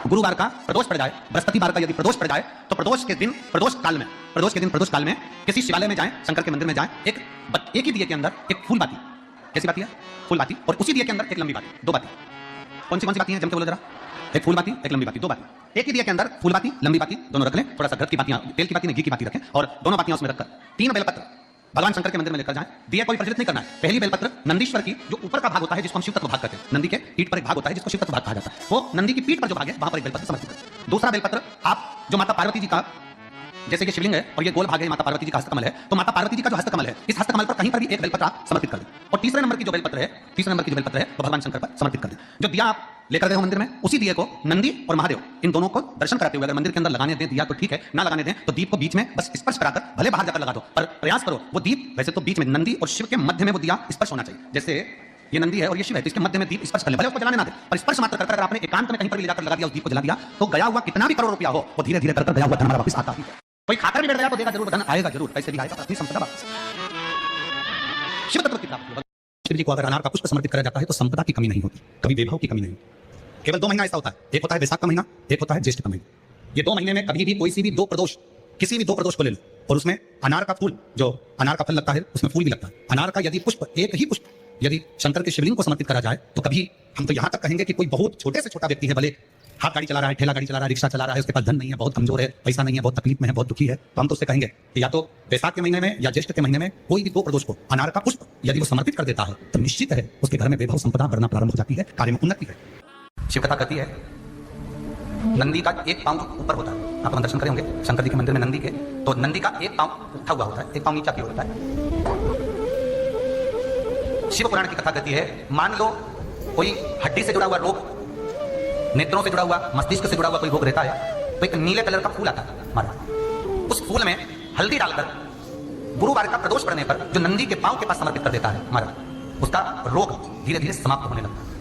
गुरुवार का प्रदोष पड़ जाए, बृहस्पतिवार का यदि प्रदोष पड़ जाए तो प्रदोष के दिन प्रदोष काल में किसी शिवालय में जाएं, शंकर के मंदिर में जाएं, एक ही दिए के अंदर एक फूल बाती, कैसी बाती है? फूल बाती, और उसी दिए के अंदर एक लंबी बाती, दो बाती। कौन सी बाती है? जम के बोलो जरा। एक फूल बाती, एक लंबी बाती, दो बाती। एक ही दिए के अंदर फूल बाती, लंबी बाती दोनों रख लें, थोड़ा सा घर की बातियां, तेल की बाती नहीं, घी की बाती रखें, और दोनों बातियां उसमें रखकर 3 बेलपत्र भगवान शंकर के मंदिर में लेकर जाएं। दिया कोई प्रज्वलित नहीं करना है। पहली बेलपत्र नंदीश्वर की, जो ऊपर का भाग होता है जिसको हम शिव तत्व भाग कहते हैं, नंदी के पीठ पर एक भाग होता है जिसको शिव तत्व भाग कहा जाता है, वो नंदी की पीठ पर जो भाग है वहां पर एक बेलपत्र समर्पित करें। दूसरा बेलपत्र आप जो माता पार्वती जी का, जैसे कि शिवलिंग है और ये गोल भाग है माता पार्वती जी का हस्तकमल है, तो माता पार्वती जी का जो हस्तकमल है, इस हस्तकमल पर कहीं पर भी एक बेलपत्र आप समर्पित कर दें। और तीसरे नंबर की जो बेलपत्र है वो भगवान शंकर पर समर्पित कर दें। जो दिया आप लेकर गए हो मंदिर में, उसी दिए को नंदी और महादेव इन दोनों को दर्शन कराते हुए अगर मंदिर के अंदर लगाने दें दिया तो ठीक है, ना लगाने दें तो दीप को बीच में बस स्पर्श कराकर भले बाहर जाकर लगा दो, पर प्रयास करो वो दीप वैसे तो बीच में नंदी और शिव के मध्य में वो दिया स्पर्श होना चाहिए। जैसे ये नंदी है और ये शिव है, तो इसके मध्य में दीप स्पर्श कर ले, भले उसको जलाने ना दे, पर स्पर्श मात्र कर अगर आपने एकांत में कहीं पर भी ले जाकर लगा दिया, उस दीप को जला दिया, तो गया हुआ कितना भी करोड़ रुपया हो वो धीरे धीरे कर गया हुआ धन हमारा वापस आता ही है। कोई खाकर भी बैठ गया तो देगा जरूर, धन आएगा जरूर, कैसे भी आएगा, अपनी संपदा वापस। शिव तत्व की प्राप्ति, शिव जी को अगर अनार का पुष्प समर्पित करा जाता है तो संपदा की कमी नहीं होती, कभी वैभव की कमी नहीं होती। केवल 2 महीना ऐसा होता है, एक होता है वैशाख का महीना, एक होता है ज्येष्ठ का महीना। ये 2 महीने में कभी भी कोई सी भी 2 प्रदोष, किसी भी 2 प्रदोष को ले लो और उसमें अनार का फूल, जो अनार का फल लगता है उसमें फूल भी लगता है, अनार का यदि पुष्प, एक ही पुष्प यदि शंकर के शिवलिंग को समर्पित करा जाए तो कभी हम तो यहां तक कहेंगे कि कोई बहुत छोटे से छोटा व्यक्ति है, भले हाथ गाड़ी चला रहा है, ठेला गाड़ी चला रहा है, रिक्शा चला रहा है, उसके पास धन नहीं है, बहुत कमजोर है, पैसा नहीं है, बहुत तकलीफ में है, बहुत दुखी है, तो हम तो उससे कहेंगे कि या तो वैशाख के महीने में या ज्येष्ठ के महीने में कोई भी 2 प्रदोष को अनार का पुष्प यदि वो समर्पित कर देता है तो निश्चित है उसके घर में वैभव संपदा बढ़ना प्रारंभ हो जाती है, कार्य में उन्नति है। शिव कथा कहती है नंदी का एक पांव ऊपर होता है, आप दर्शन करे होंगे शंकर जी के मंदिर में नंदी के, तो नंदी का एक पांव उठा हुआ होता है, एक पांव नीचा की होता है। शिव पुराण की कथा कहती है, मान लो कोई हड्डी से जुड़ा हुआ रोग, नेत्रों से जुड़ा हुआ, मस्तिष्क से जुड़ा हुआ कोई रोग रहता है, तो एक नीले कलर का फूल आता है हमारा, उस फूल में हल्दी डालकर गुरुवार का प्रदोष पड़ने पर जो नंदी के पांव के पास समर्पित कर देता है हमारा, उसका रोग धीरे धीरे समाप्त होने लगता है।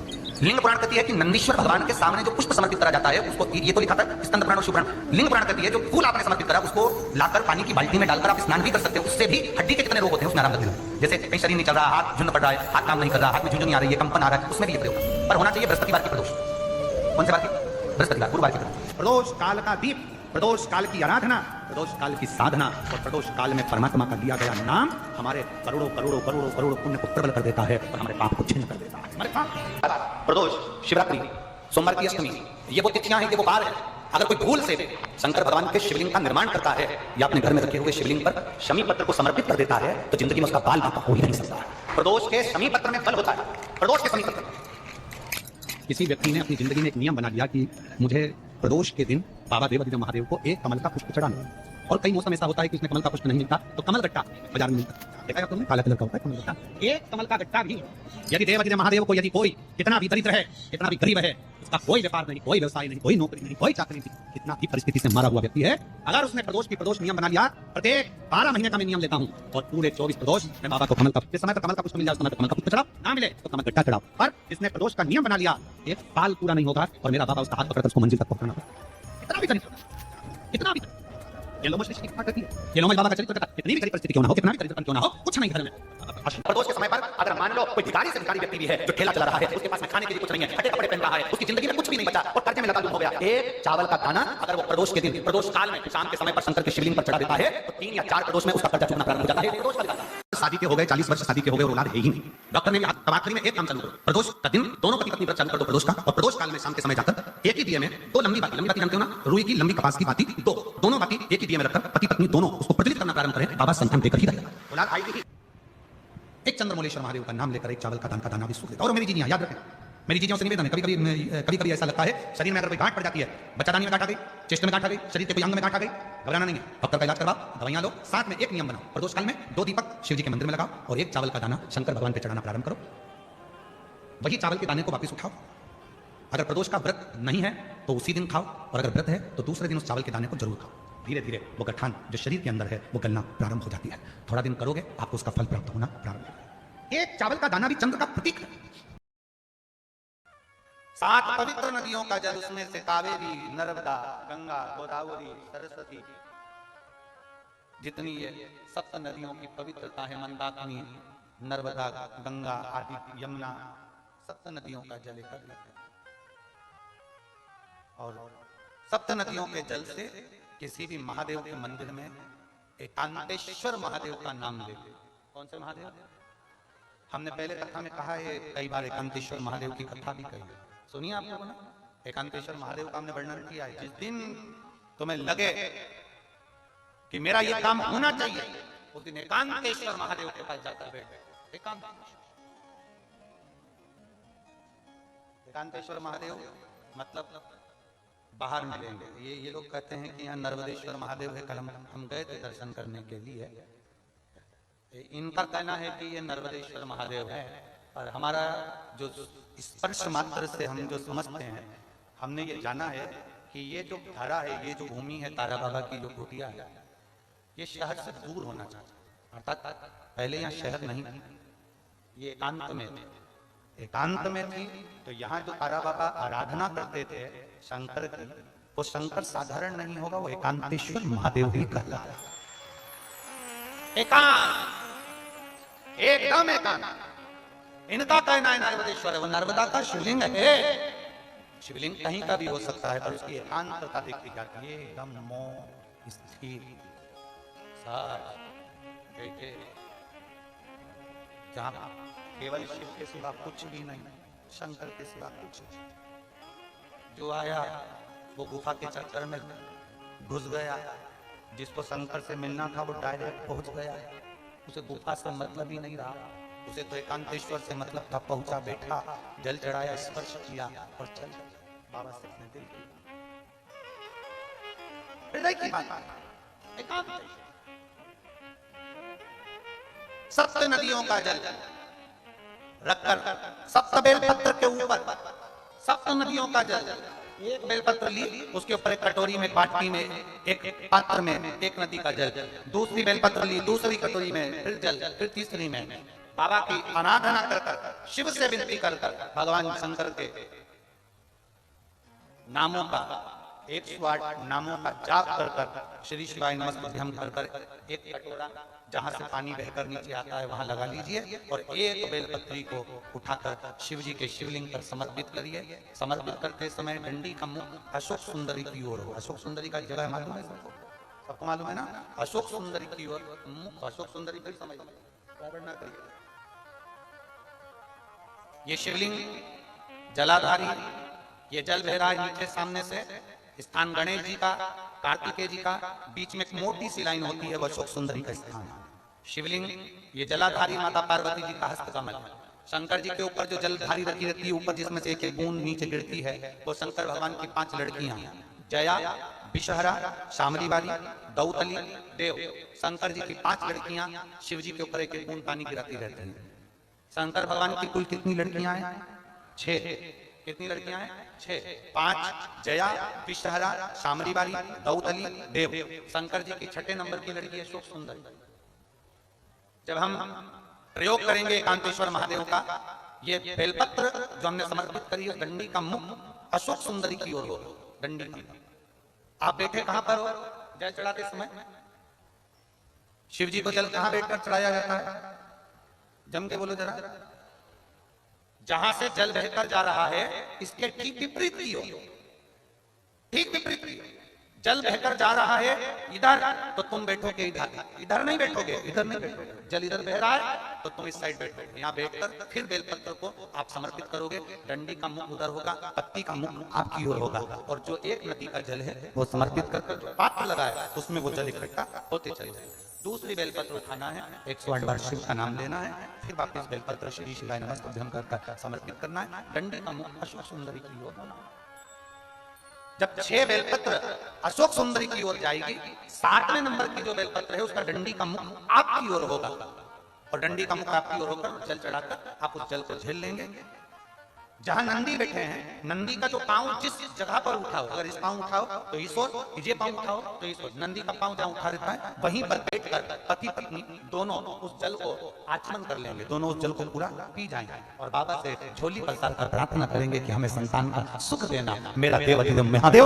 लिंग पुराण कहती है कि नंदीश्वर भगवान के सामने जो पुष्प समर्पित करा जाता है उसको, ये तो लिखा था स्कंद पुराण और शिव पुराण। लिंग पुराण कहती है जो फूल आपने समर्पित करा उसको लाकर पानी की बाल्टी में डालकर आप स्नान भी कर सकते हो, उससे भी हड्डी के कितने रोग होते हैं उसमें आराम लगने लगता है। जैसे कहीं शरीर नहीं चल रहा, हाथ झुंड पड़ रहा है, हाथ काम नहीं कर रहा, हाथ में झुंझुनी आ रही है, कंपन आ रहा है, उसमें भी ये प्रयोग, पर होना चाहिए बृहस्पतिवार की प्रदोष। कौन से बार की? बृहस्पतिवार, गुरुवार की प्रदोष काल का दीप, प्रदोष काल की आराधना, प्रदोष काल की साधना और प्रदोष काल में परमात्मा का दिया गया नाम हमारे करोड़ों करोड़ों करोड़ों करोड़ों पुण्य को प्रबल कर देता है और हमारे पाप को छिन्न कर देता है। हमारे पाप, प्रदोष, शिवरात्रि, सोमवार की अष्टमी, ये वो तिथियां हैं, ये वो बार है। अगर कोई भूल से शंकर भगवान के शिवलिंग का निर्माण करता है या अपने घर में रखे हुए शिवलिंग पर शमी पत्र को समर्पित कर देता है तो जिंदगी में उसका बाल बाका हो ही नहीं सकता। प्रदोष के शमी पत्र में बल होता है, प्रदोष के शमी पत्र। किसी व्यक्ति ने अपनी जिंदगी में एक नियम बना लिया कि मुझे प्रदोष के दिन बाबा देवादिदेव महादेव को एक कमल का पुष्प चढ़ाना है, और कई मौसम ऐसा होता है कि उसमें कमल का पुष्प नहीं मिलता तो कमल गट्टा बाजार में मिलता है, देखा है तुमने, काला कलर का होता है कमल गट्टा। एक कमल का गट्टा भी यदि देवादिदेव महादेव को, यदि कोई कितना भी दरिद्र है, कितना भी गरीब है, उसका कोई व्यापार नहीं, कोई व्यवसाय नहीं, कोई नौकरी नहीं, कोई चाकरी नहीं, कितना भी परिस्थिति से मारा हुआ व्यक्ति है, अगर उसने प्रदोष नियम बना लिया, प्रत्येक 12 महीने का मैं नियम लेता हूं और पूरे 24 प्रदोष मैं बाबा को कमल का, जिस समय पर कमल का पुष्प मिल जाए उस समय पर कमल का पुष्प चढ़ाओ, ना मिले तो कमल गट्टा चढ़ाओ। पर इसने प्रदोष का नियम बना लिया, एक साल पूरा नहीं होगा और मेरा बाबा उसका हाथ पकड़कर उसको मंजिल तक पहुंचाना। इतना भी इतना भी ये लोमश ऋषि की कथा कहती है, ये लोमश बाबा का चरित्र कहता है, कितनी भी गरीब परिस्थिति क्यों ना हो, कितना भी दरिद्रपन क्यों ना हो, कुछ नहीं घर में। प्रदोष के समय पर अगर मान लो कोई भिखारी से भिखारी व्यक्ति भी है जो ठेला चला रहा है, उसके पास में खाने के लिए कुछ नहीं है, फटे कपड़े पहन रहा है, उसकी जिंदगी में कुछ भी नहीं बचा और कर्जे में लगा हो गया, एक चावल का दाना अगर वो प्रदोष के दिन, प्रदोष काल में शाम के समय पर शंकर के शिवलिंग पर चढ़ा देता है तो 3 या 4 प्रदोष में उसका कर्जा चुकना प्रारंभ हो जाता है। प्रदोष का शादी के हो गए 40 वर्ष शादी के हो गए और औलाद है ही नहीं, डॉक्टर ने आखिरी में एक काम चालू करो, प्रदोष का दिन दोनों पति पत्नी व्रत चालू कर दो प्रदोष का, और प्रदोष काल में शाम के समय जाकर एक ही दिए में 2 लंबी बाती जानते हो ना, रुई की लंबी कपास की बाती, दोनों बाती एक ही दिए में रखकर पति पत्नी दोनों उसको प्रज्वलित करना प्रारंभ करें, बाबा संतान देकर ही रहेगा, औलाद आएगी ही। एक चंद्रमौलेश्वर महादेव का नाम लेकर एक चावल का दाना भी सूख देता। और मेरी जीजियां याद रखें, मेरी जीजियों से निवेदन है, कभी कभी ऐसा लगता है शरीर में अगर कोई गांठ पड़ जाती है, बच्चादानी में गांठ आ गई, चेस्ट में गांठ आ गई, शरीर के कोई अंग में गांठ आ गई, घबराना नहीं है, डॉक्टर का इलाज करवाओ, दवाइयां लो, साथ में एक नियम बनाओ, प्रदोष काल में 2 दीपक शिव जी के मंदिर में लगाओ और एक चावल का दाना शंकर भगवान पे चढ़ाना प्रारंभ करो। वही चावल के दाने को वापिस उठाओ, अगर प्रदोष का व्रत नहीं है तो उसी दिन खाओ, और अगर व्रत है तो दूसरे दिन उस चावल के दाने को जरूर खाओ। धीरे धीरे वो गठान जो शरीर के अंदर है वो गलना प्रारंभ हो जाती है, थोड़ा दिन करोगे आपको उसका फल प्राप्त होना प्रारंभ होगा। एक चावल का दाना भी चंद्र का प्रतीक है। 7 पवित्र नदियों का जल, उसमें से कावेरी, नर्मदा, गंगा, गोदावरी, सरस्वती, जितनी ये 7 नदियों की पवित्रता है, मंदाकिनी, नर्मदा, गंगा आदि, यमुना, 7 नदियों का जल एकत्र और सप्त नदियों के जल से किसी भी महादेव के मंदिर में एकांतेश्वर महादेव का नाम ले। कौन से महादेव? हमने पहले कथा में कहा है, कई बार एकांतेश्वर महादेव की कथा भी कही है, सुनिए आप लोगों ने। एकांतेश्वर महादेव का हमने वर्णन किया है। जिस दिन तुम्हें लगे कि मेरा ये काम होना चाहिए, उस दिन एकांतेश्वर महादेव के पास जाकर बैठ। एकांतेश्वर महादेव मतलब बाहर मिलेंगे। ये लोग कहते हैं कि यहाँ नर्मदेश्वर महादेव है। कल हम गए थे दर्शन करने के लिए। इनका कहना है कि ये नर्मदेश्वर महादेव है, और हमारा जो स्पर्श मात्र से हम जो समझते हैं, हमने ये जाना है कि ये जो धारा है, ये जो भूमि है तारा बाबा की जो कुटिया है, ये शहर से दूर होना चाहिए। अर्थात पहले यहाँ शहर नहीं थी, ये एकांत में थी। तो यहाँ जो तारा बाबा आराधना करते थे शंकर की, वो शंकर साधारण नहीं होगा, वो एकांतेश्वर महादेव ही कहलाता है। एकांत, एकदम एकांत। इनका कहना है नर्मदेश्वर है, वो नर्मदा का शिवलिंग है। शिवलिंग कहीं का भी हो सकता है, पर उसकी एकांतता देखी जाती है, एकदम मौन स्थिर बैठे, जहां केवल शिव के सिवा कुछ भी नहीं, शंकर के सिवा कुछ नहीं। जो आया वो गुफा के चक्कर में घुस गया, जिसको शंकर से मिलना था वो डायरेक्ट पहुंच गया। उसे गुफा से मतलब ही नहीं रहा, उसे तो एकांतेश्वर से मतलब था। पहुंचा, बैठा, जल चढ़ाया, स्पर्श किया और चल बाबा से अपने दिल की हृदय की बात। एकांत सप्त नदियों का जल रखकर, सप्त बेलपत्र के ऊपर सप्त नदियों का जल, एक बेलपत्र ली, उसके ऊपर एक कटोरी में, बाटी में, एक पात्र में एक नदी का जल, दूसरी बेलपत्र ली, दूसरी कटोरी में फिर जल, फिर तीसरी में बाबा की आराधना कर, शिव से विनती कर, भगवान शंकर के नामों का 108 नामों का जाप कर श्री शिवाय नमस्तुभ्यं कर एक कटोरा जहां से पानी बहकर नीचे आता है वहां लगा लीजिए, और एक बेलपत्री को उठाकर शिव जी के शिवलिंग पर समर्पित करिए। समर्पित करते समय डंडी का मुख अशोक सुंदरी की ओर हो। अशोक सुंदरी का जगह मालूम है सबको? सबको मालूम है ना? अशोक सुंदरी की ओर मुख, अशोक सुंदरी की समझ ना करिए। ये शिवलिंग जलाधारी, ये जल बह रहा है नीचे सामने से। स्थान गणेश जी का, कार्तिकेय जी का, बीच में एक मोटी सी लाइन होती है, वो अशोक सुंदरी का स्थान। शिवलिंग ये जलाधारी माता पार्वती जी का हस्तकमल। शंकर जी के ऊपर जो जलधारी रखी रहती है, ऊपर जिसमें से एक एक बूंद नीचे गिरती है, वो शंकर भगवान की 5 लड़कियां, जया, विषहरा, शामरीवारी, दौतली, देव। शंकर जी की 5 लड़कियां शिव जी के ऊपर एक एक बूंद पानी गिराती रहती हैं। शंकर भगवान की कुल कितनी लड़कियां हैं? 6। कितनी लड़कियां हैं? 6। 5 जया, विषहरा, शामरीवारी, दौतली, देव। शंकर जी की 6ठे नंबर की लड़की है अशोक सुंदरी। जब हम प्रयोग करेंगे एकांतेश्वर महादेव का, ये बेलपत्र जो हमने समर्पित करी है, डंडी का मुख अशोक सुंदरी की ओर हो। डंडी का आप बैठे कहां पर हो? जल चढ़ाते समय शिव जी को जल कहां बैठकर चढ़ाया जाता है? जम के बोलो जरा। जहां से जल बहकर जा रहा है, इसके ठीक विपरीत की ओर, ठीक विपरीत की। जल बहकर जा रहा है इधर, तो तुम बैठोगे इधर, इधर नहीं बैठोगे, इधर नहीं बैठोगे। जल इधर बह रहा है तो तुम इस साइड बैठोगे। यहाँ बैठकर फिर बेलपत्र को आप समर्पित करोगे। डंडी का मुख उधर होगा, पत्ती का मुख आपकी ओर होगा, और जो एक नदी का जल है वो समर्पित कर जो पात्र लगा है उसमें वो जल इकट्ठा होते चले जाएंगे। दूसरी बेलपत्र उठाना है, 108 बार शिव का नाम लेना है, फिर वापस बेलपत्र श्री शिवाय नमस्तुभ्यं कर समर्पित करना है। डंडी का मुख अशोक सुंदरी की ओर होना। जब 6 बेलपत्र अशोक सुंदरी की ओर जाएगी, 7वें नंबर की जो बेलपत्र है उसका डंडी का मुख आपकी ओर होगा, और डंडी का मुख आपकी ओर होकर जल चढ़ाकर आप उस जल को झेल लेंगे। जहां नंदी बैठे हैं, नंदी का जो पांव जिस जगह पर उठाओ, अगर इस पांव उठाओ तो इस ओर, ये पांव उठाओ तो इस ओर, नंदी का पांव जहां उठा रहता है वहीं पर बैठकर पति पत्नी दोनों उस जल को आचमन कर लेंगे, दोनों उस जल को पूरा पी जाएंगे, और बाबा से झोली पलसार कर प्रार्थना करेंगे कि हमें संतान का सुख देना, मेरा देव महादेव।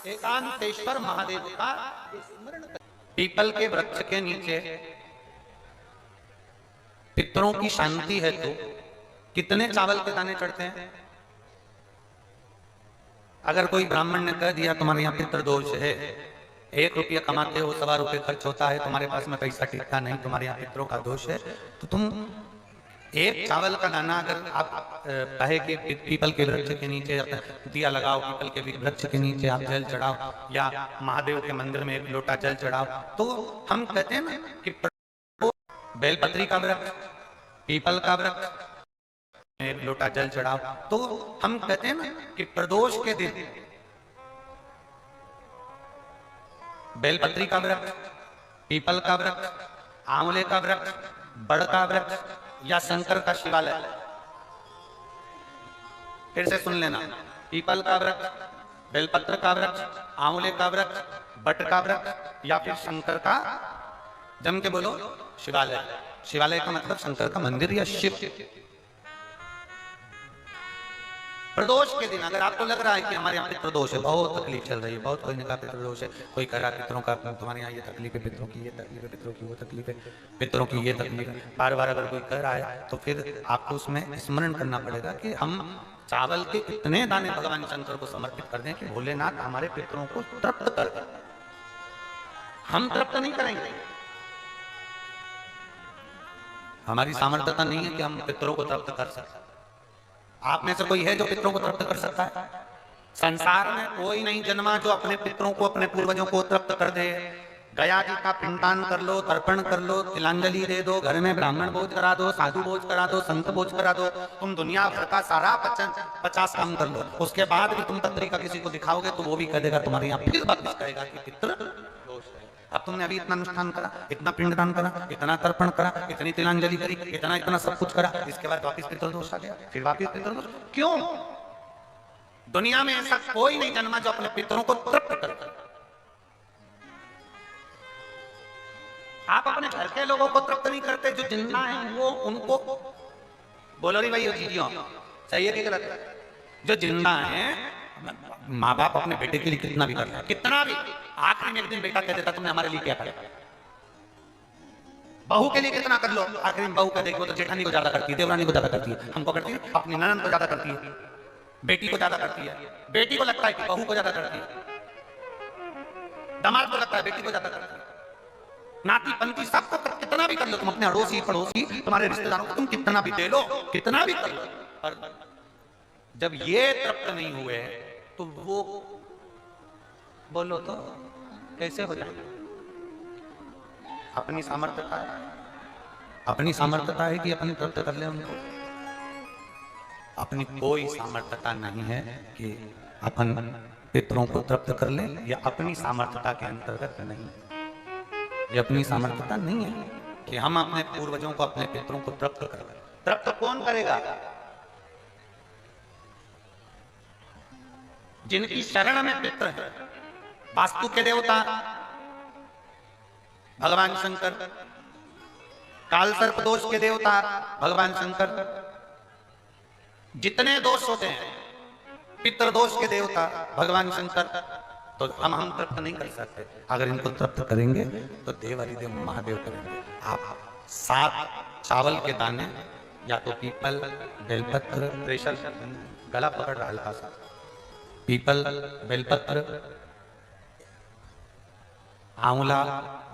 एकांतेश्वर महादेव का स्मरण। पीपल के वृक्ष के नीचे पितरों की शांति है तो कितने चावल के दाने चढ़ते हैं? अगर कोई ब्राह्मण ने कह दिया तुम्हारे यहाँ पितृदोष है, 1 रुपया कमाते हो 1.25 रुपये खर्च होता है, तुम्हारे पास में पैसा टिकता नहीं, तुम्हारे यहाँ पितरों का दोष है, तो तुम एक चावल का दाना अगर आप कहे कि पीपल के वृक्ष के नीचे दिया लगाओ, पीपल के वृक्ष के नीचे आप जल चढ़ाओ, या महादेव के मंदिर में 1 लोटा जल चढ़ाओ, तो हम कहते हैं ना कि बेलपत्री का वृक्ष, पीपल का वृक्ष, 1 लोटा जल चढ़ाओ, तो हम कहते हैं ना कि प्रदोष के दिन बेलपत्री का वृक्ष, पीपल का वृक्ष, आंवले का वृक्ष, बड़ का वृक्ष या शंकर का शिवालय। फिर से सुन लेना, पीपल का वृक्ष, बेलपत्र का वृक्ष, आंवले का वृक्ष, बट का वृक्ष या फिर शंकर का, जम के बोलो, शिवालय। शिवालय का मतलब शंकर का मंदिर या शिव। प्रदोष के दिन अगर आपको लग रहा है कि हमारे यहाँ पितृदोष है, बहुत तकलीफ चल रही है, बहुत कोई ने कहा पितृदोष है, कोई कह रहा है पितरों का, तुम्हारे यहाँ ये तकलीफ है, पितरों की ये तकलीफ है, पितरों की वो तकलीफ है, पितरों की ये तकलीफ है, बार बार अगर कोई कह रहा है तो फिर आपको उसमें स्मरण करना पड़ेगा कि हम चावल के इतने दाने भगवान शंकर को समर्पित कर दें कि भोलेनाथ हमारे पितरों को तृप्त कर दें। हम तृप्त नहीं करेंगे, हमारी सामर्थ्यता नहीं है कि हम पितरों को तृप्त कर सकते। आप में से कोई है जो पितरों को तृप्त कर सकता है? संसार में कोई नहीं जन्मा जो अपने पितरों को, अपने पूर्वजों को तृप्त कर दे। गया जी का पिंडदान कर लो, तर्पण कर लो, तिलांजलि दे दो, घर में ब्राह्मण भोज करा दो, साधु भोज करा दो, संत भोज करा दो, तुम दुनिया भर का सारा 50 काम कर लो, उसके बाद भी तुम पत्रिका किसी को दिखाओगे तो वो भी कह देगा तुम्हारे यहाँ, फिर वापस कहेगा कि पितृ दोष है। अब तुमने अभी इतना अनुष्ठान करा, इतना पिंडदान करा, इतना तर्पण करा, इतनी तिलांजलि करी, इतना सब कुछ करा, इसके बाद वापिस पितृदोष आ गया, फिर वापिस पितृदोष। क्यों? दुनिया में ऐसा कोई नहीं जन्मा जो अपने पितरों को तृप्त करे। आप अपने घर के लोगों को तृप्त नहीं करते, जो जिंदा है वो उनको बोलो रे भाई चीजों सही है कि गलत है? जो जिंदा है, माँ बाप अपने बेटे के लिए कितना भी कर रहे हैं, कितना भी, आखिरी में एक दिन बेटा कह देता तुमने हमारे लिए क्या किया। बहू के लिए कितना कर लो, आखिरी में बहू कह देगी वो तो जेठानी को ज्यादा करती है, देवरानी को ज्यादा करती है, हमको करती है, अपनी ननद को ज्यादा करती है, बेटी को ज्यादा करती है, बेटी को लगता है कि बहू को ज्यादा करती है, दामाद को लगता है बेटी को ज्यादा करती है, नाती पंती सबको कितना भी कर लो तुम, अपने अड़ोसी पड़ोसी तुम्हारे रिश्तेदारों को तुम कितना भी दे लो, कितना भी कर लो, पर जब ये तृप्त नहीं हुए तो वो बोलो तो कैसे हो जाए? अपनी सामर्थ्यता है, अपनी सामर्थ्यता है कि अपनी तृप्त कर ले उनको? अपनी कोई सामर्थ्यता नहीं है कि अपन पितरों को तृप्त कर ले, या अपनी सामर्थ्यता के अंतर्गत नहीं, ये अपनी सामर्थ्यता नहीं है कि हम अपने पूर्वजों को, अपने पितरों को तृप्त कर ले। तृप्त कौन करेगा? जिनकी शरण में पितर है, वास्तु के देवता भगवान शंकर, काल सर्प दोष के देवता भगवान शंकर, जितने दोष होते हैं पितृदोष के देवता भगवान शंकर, तो हम तृप्त नहीं कर सकते। अगर इनको तृप्त करेंगे तो देव हरिदेव महादेव करेंगे। आप 7 चावल के दाने, या तो पीपल, बेलपत्र, प्रेशर, गला पकड़ रहा हल्का सा, पीपल, बेलपत्र, आंवला,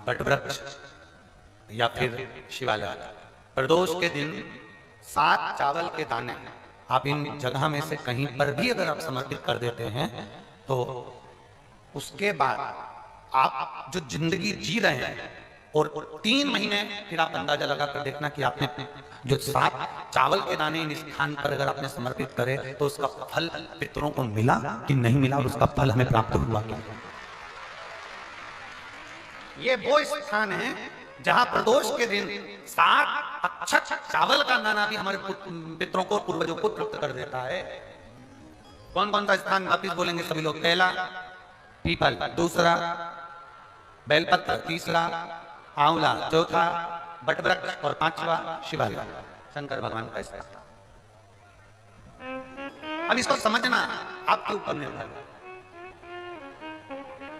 बटवृक्ष या फिर शिवालय, प्रदोष के दिन 7 चावल के दाने आप इन जगह में से कहीं पर भी अगर आप समर्पित कर देते हैं तो उसके बाद आप जो जिंदगी जी रहे हैं, और 3 महीने फिर आप अंदाजा लगा कर देखना कि आपने जो 7 चावल के दाने इन स्थान पर अगर आपने समर्पित करे तो उसका फल पितरों को मिला कि नहीं मिला, और उसका फल हमें प्राप्त हुआ कि नहीं। ये वो स्थान है जहां प्रदोष के दिन 7 अक्षत चावल का दाना भी हमारे पितरों को, पूर्वजों को तृप्त कर देता है। कौन कौन सा स्थान वापिस बोलेंगे सभी लोग? पहला पीपल, दूसरा बेलपत्र, तीसरा आंवला, चौथा बटवृक्ष और 5वां शिवालय, शंकर भगवान का स्थान। अब इसको समझना आपके ऊपर निर्भर है,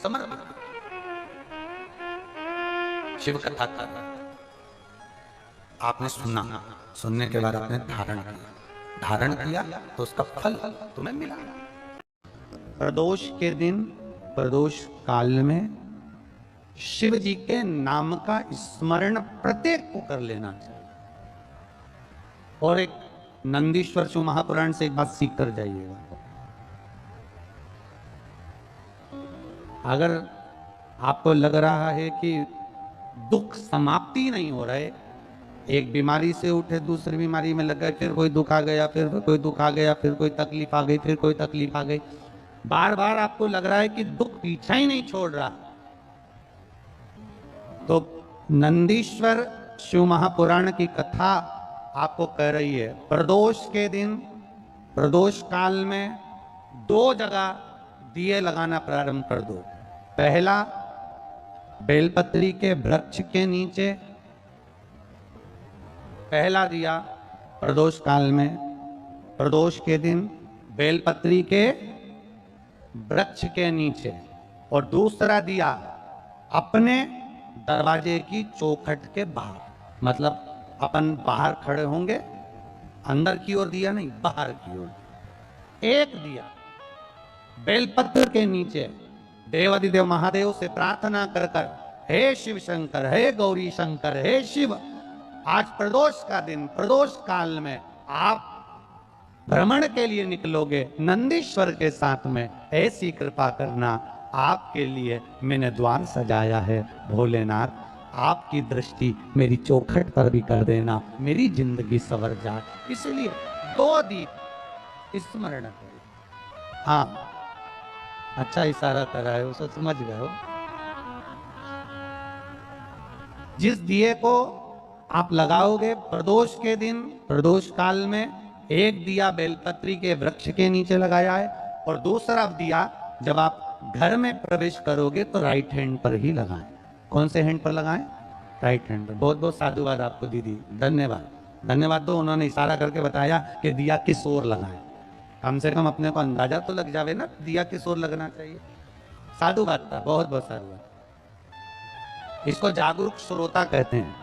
समझ। शिव कथा का आपने सुना, सुनने के बाद आपने धारण किया, धारण किया तो उसका फल तुम्हें मिला। प्रदोष के दिन, प्रदोष काल में शिव जी के नाम का स्मरण प्रत्येक को कर लेना चाहिए। और एक नंदीश्वर शिव महापुराण से एक बात सीख कर जाइएगा। अगर आपको लग रहा है कि दुख समाप्ति नहीं हो रहे, एक बीमारी से उठे दूसरी बीमारी में लग गए, फिर कोई दुख आ गया, फिर कोई दुख आ गया, फिर कोई तकलीफ आ गई, फिर कोई तकलीफ आ गई, बार बार आपको लग रहा है कि दुख पीछा ही नहीं छोड़ रहा, तो नंदीश्वर शिव महापुराण की कथा आपको कह रही है, प्रदोष के दिन, प्रदोष काल में 2 जगह दिए लगाना प्रारंभ कर दो। पहला, बेलपत्री के वृक्ष के नीचे पहला दिया प्रदोष काल में, प्रदोष के दिन बेलपत्री के वृक्ष के नीचे, और दूसरा दिया अपने दरवाजे की चौखट के बाहर। मतलब अपन बाहर खड़े होंगे, अंदर की ओर दिया नहीं, बाहर की ओर एक दिया बेलपत्र के नीचे देवादिदेव महादेव से प्रार्थना कर कर, हे शिव शंकर, हे गौरी शंकर, हे शिव, आज प्रदोष का दिन, प्रदोष काल में आप भ्रमण के लिए निकलोगे नंदीश्वर के साथ में, ऐसी कृपा करना, आपके लिए मैंने द्वार सजाया है भोलेनाथ, आपकी दृष्टि मेरी चौखट पर भी कर देना, मेरी जिंदगी संवर जाए। इसलिए 2 दीप स्मरण करें। हाँ, अच्छा इशारा करा है, उसे समझ गए हो। जिस दिए को आप लगाओगे प्रदोष के दिन, प्रदोष काल में, एक दिया बेलपत्री के वृक्ष के नीचे लगाया है, और दूसरा दिया जब आप घर में प्रवेश करोगे तो राइट हैंड पर ही लगाएं। कौन से हैंड पर लगाएं? राइट हैंड पर। बहुत बहुत साधुवाद आपको दीदी, धन्यवाद। धन्यवाद। तो उन्होंने इशारा करके बताया कि दिया किस ओर लगाएं, कम से कम अपने को अंदाजा तो लग जावे ना दिया किस ओर लगना चाहिए। साधुवाद था, बहुत बहुत साधुवाद। इसको जागरूक श्रोता कहते हैं,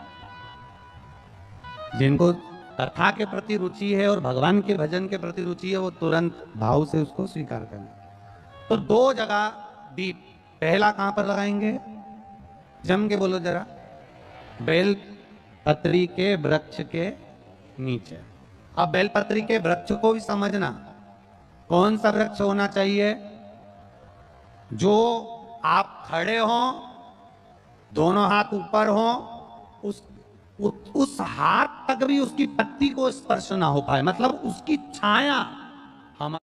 जिनको कथा के प्रति रुचि है और भगवान के भजन के प्रति रुचि है, वो तुरंत भाव से उसको स्वीकार करें। तो 2 जगह दीप, पहला कहां पर लगाएंगे? जम के बोलो जरा। बेलपत्री के वृक्ष के नीचे। अब बेलपत्री के वृक्ष को भी समझना, कौन सा वृक्ष होना चाहिए? जो आप खड़े हो, दोनों हाथ ऊपर हो, उस हाथ तक भी उसकी पत्ती को स्पर्श ना हो पाए, मतलब उसकी छाया हमारे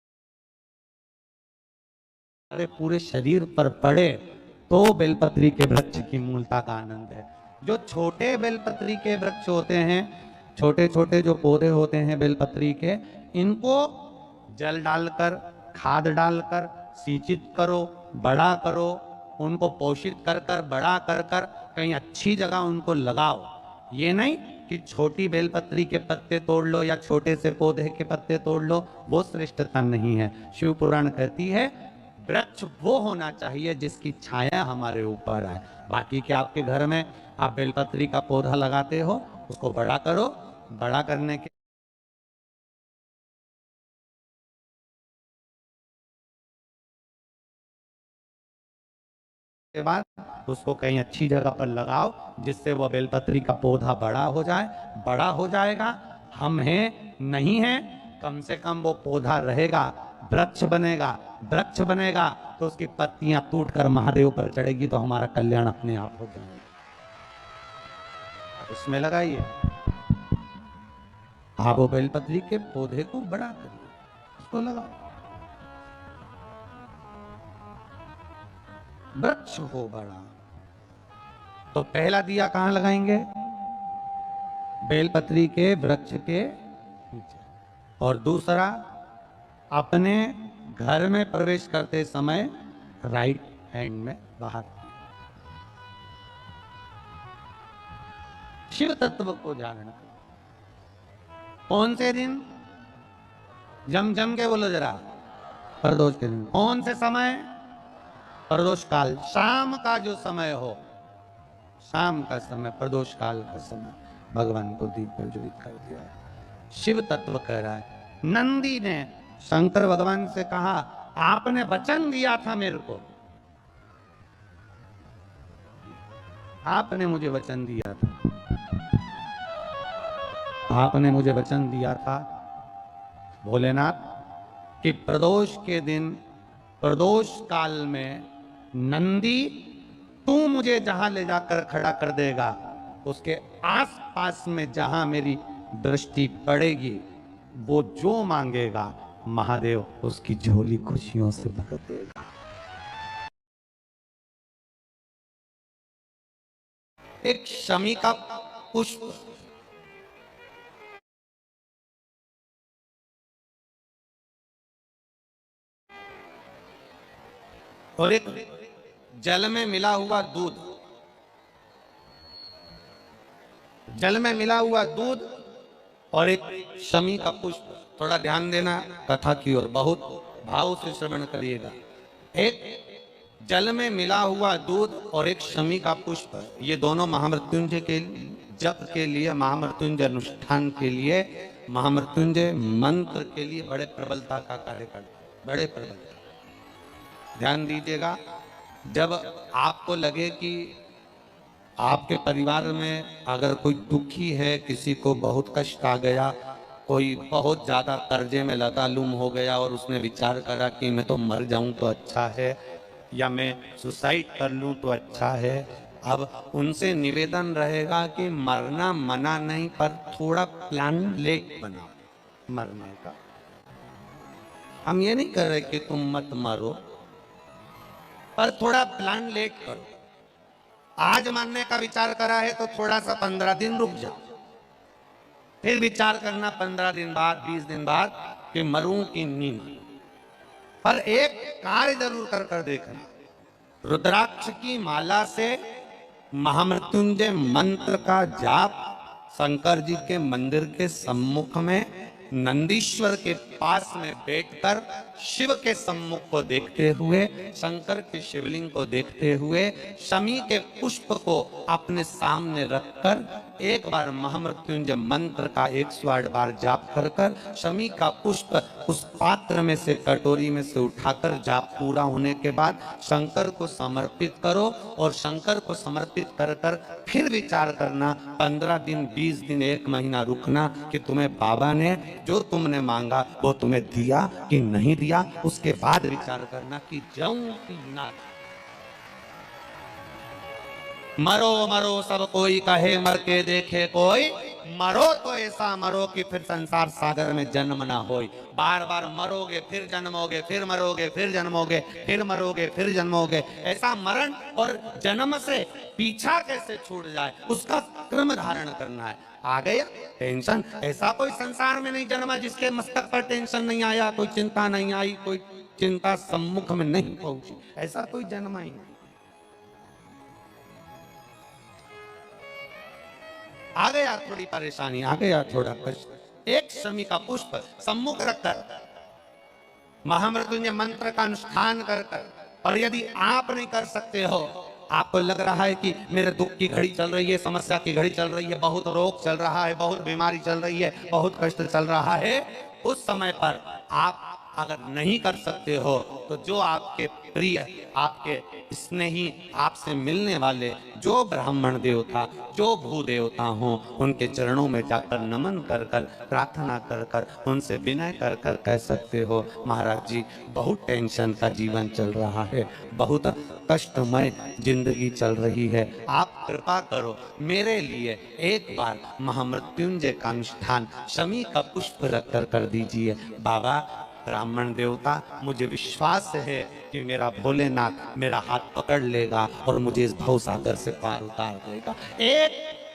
पूरे शरीर पर पड़े, तो बेलपत्री के वृक्ष की मूलता का आनंद है। जो छोटे बेलपत्री के वृक्ष होते हैं, छोटे छोटे जो पौधे होते हैं बेलपत्री के, इनको जल डालकर, खाद डालकर सिंचित करो, बड़ा करो, उनको पोषित कर कर, बड़ा कर कर कहीं अच्छी जगह उनको लगाओ। ये नहीं कि छोटी बेलपत्री के पत्ते तोड़ लो या छोटे से पौधे के पत्ते तोड़ लो, वो श्रेष्ठता नहीं है। शिव पुराण कहती है वृक्ष वो होना चाहिए जिसकी छाया हमारे ऊपर आए। बाकी के आपके घर में आप बेलपत्री का पौधा लगाते हो, उसको बड़ा करो, बड़ा करने के बाद उसको कहीं अच्छी जगह पर लगाओ, जिससे वह बेलपत्री का पौधा बड़ा हो जाए। बड़ा हो जाएगा, हम हैं नहीं हैं, कम से कम वो पौधा रहेगा, वृक्ष बनेगा। वृक्ष बनेगा तो उसकी पत्तियां टूटकर महादेव पर चढ़ेगी, तो हमारा कल्याण अपने आप हो जाएगा। इसमें लगाइए, आप वो बेलपत्री के पौधे को बड़ा करिए, उसको लगाओ, वृक्ष हो बड़ा। तो पहला दिया कहां लगाएंगे? बेलपत्री के वृक्ष के नीचे। और दूसरा, अपने घर में प्रवेश करते समय राइट हैंड में बाहर। शिव तत्व को जानना। कौन से दिन? जम जम के बोलो जरा। प्रदोष के दिन। कौन से समय? प्रदोष काल, शाम का जो समय हो, शाम का समय, प्रदोष काल का समय भगवान को दीप प्रज्वलित कर दिया। शिव तत्व कह रहा है। नंदी ने शंकर भगवान से कहा आपने वचन दिया था मेरे को, आपने मुझे वचन दिया था, आपने मुझे वचन दिया था भोलेनाथ कि प्रदोष के दिन, प्रदोष काल में नंदी तू मुझे जहां ले जाकर खड़ा कर देगा, उसके आसपास में जहां मेरी दृष्टि पड़ेगी, वो जो मांगेगा महादेव उसकी झोली खुशियों से भर देगा। एक शमी का पुष्प, और एक जल में मिला हुआ दूध, जल में मिला हुआ दूध और एक शमी का पुष्प। थोड़ा ध्यान देना कथा की ओर, बहुत भाव से श्रवण करिएगा। एक जल में मिला हुआ दूध और एक शमी का पुष्प, ये दोनों महामृत्युंजय के जप के लिए, महामृत्युंजय अनुष्ठान के लिए, महामृत्युंजय मंत्र के लिए बड़े प्रबलता का कार्य करते, बड़े प्रबलता। ध्यान दीजिएगा, जब आपको लगे कि आपके परिवार में अगर कोई दुखी है, किसी को बहुत कष्ट आ गया, कोई बहुत ज्यादा कर्जे में लतालुम हो गया और उसने विचार करा कि मैं तो मर जाऊं तो अच्छा है, या मैं सुसाइड कर लूं तो अच्छा है, अब उनसे निवेदन रहेगा कि मरना मना नहीं, पर थोड़ा प्लान लेट बनाओ मरने का। हम ये नहीं कर रहे कि तुम मत मरो, पर थोड़ा प्लान लेट करो। आज मरने का विचार करा है तो थोड़ा सा 15 दिन रुक जाओ, फिर विचार करना 15 दिन बाद, 20 दिन बाद कि मरूं कि नहीं मरूं। पर एक कार्य जरूर कर कर देखना, रुद्राक्ष की माला से महामृत्युंजय मंत्र का जाप शंकर जी के मंदिर के सम्मुख में नंदीश्वर के पास में बैठकर शिव के सम्मुख को देखते हुए, शंकर के शिवलिंग को देखते हुए, शमी के पुष्प को अपने सामने रखकर एक बार महामृत्युंजय मंत्र का 108 बार जाप कर कर शमी का पुष्प उस पात्र में से, कटोरी में से उठाकर जाप पूरा होने के बाद शंकर को समर्पित करो, और शंकर को समर्पित कर कर फिर विचार करना 15 दिन, 20 दिन, 1 महीना रुकना कि तुम्हें बाबा ने जो तुमने मांगा वो तुम्हें दिया कि नहीं दिया। उसके बाद विचार करना कि जाऊं कि ना। मरो मरो सब कोई कहे, मर के देखे कोई, मरो तो ऐसा मरो कि फिर संसार सागर में जन्म ना होए। बार बार मरोगे फिर जन्मोगे, फिर मरोगे फिर जन्मोगे, फिर मरोगे फिर जन्मोगे। ऐसा मरण और जन्म से पीछा कैसे छूट जाए, उसका क्रम धारण करना है। आ गया टेंशन, ऐसा कोई संसार में नहीं जन्मा जिसके मस्तक पर टेंशन नहीं आया, कोई चिंता नहीं आई, कोई चिंता सम्मुख में नहीं पहुंची, ऐसा कोई जन्मा ही नहीं। आ गया थोड़ी परेशानी, आ गया थोड़ा कष्ट, एक शमी का पुष्प सम्मुख रखकर महामृत्युंजय मंत्र का अनुष्ठान कर कर, और यदि आप नहीं कर सकते हो, आपको लग रहा है कि मेरे दुख की घड़ी चल रही है, समस्या की घड़ी चल रही है, बहुत रोग चल रहा है, बहुत बीमारी चल रही है, बहुत कष्ट चल रहा है, उस समय पर आप अगर नहीं कर सकते हो तो जो आपके प्रिय, आपके स्नेही, आपसे मिलने वाले जो ब्राह्मण देवता, जो भू देवता हो, उनके चरणों में जाकर नमन कर कर, प्रार्थना कर कर, उनसे विनय कर कर कह सकते हो, महाराज जी बहुत टेंशन का जीवन चल रहा है, बहुत कष्टमय जिंदगी चल रही है, आप कृपा करो मेरे लिए एक बार महामृत्युंजय का अनुष्ठान शमी का पुष्प रख कर कर दीजिए। बाबा ब्राह्मण देवता, मुझे विश्वास है कि मेरा भोलेनाथ मेरा हाथ पकड़ लेगा और मुझे इस भवसागर से पार उतार देगा। एक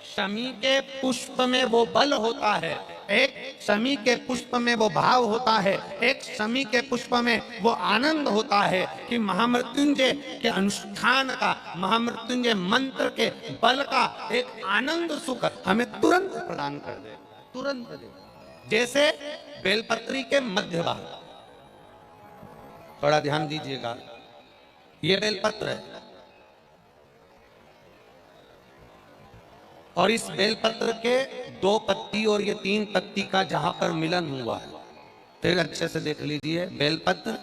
शमी के पुष्प में वो बल होता है, एक शमी के पुष्प में वो भाव होता है, एक शमी के पुष्प में वो आनंद होता है कि महामृत्युंजय के अनुष्ठान का, महामृत्युंजय मंत्र के बल का एक आनंद सुख हमें तुरंत प्रदान कर दे, तुरंत दे। जैसे बेलपत्री के मध्य भाग, थोड़ा ध्यान दीजिएगा, ये बेलपत्र है और इस बेलपत्र के 2 पत्ती और ये 3 पत्ती का जहां पर मिलन हुआ है, फिर अच्छे से देख लीजिए, बेलपत्र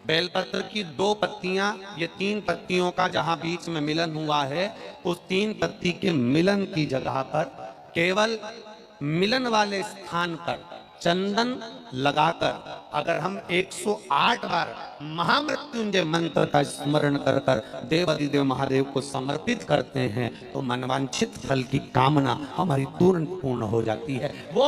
बेलपत्र की 2 पत्तियां, ये 3 पत्तियों का जहां बीच में मिलन हुआ है, उस 3 पत्ती के मिलन की जगह पर केवल मिलन वाले स्थान पर चंदन लगाकर अगर हम 108 बार महामृत्युंजय मंत्र का स्मरण कर कर देवादिदेव महादेव को समर्पित करते हैं तो मनवांछित फल की कामना हमारी तुरंत पूर्ण हो जाती है। वो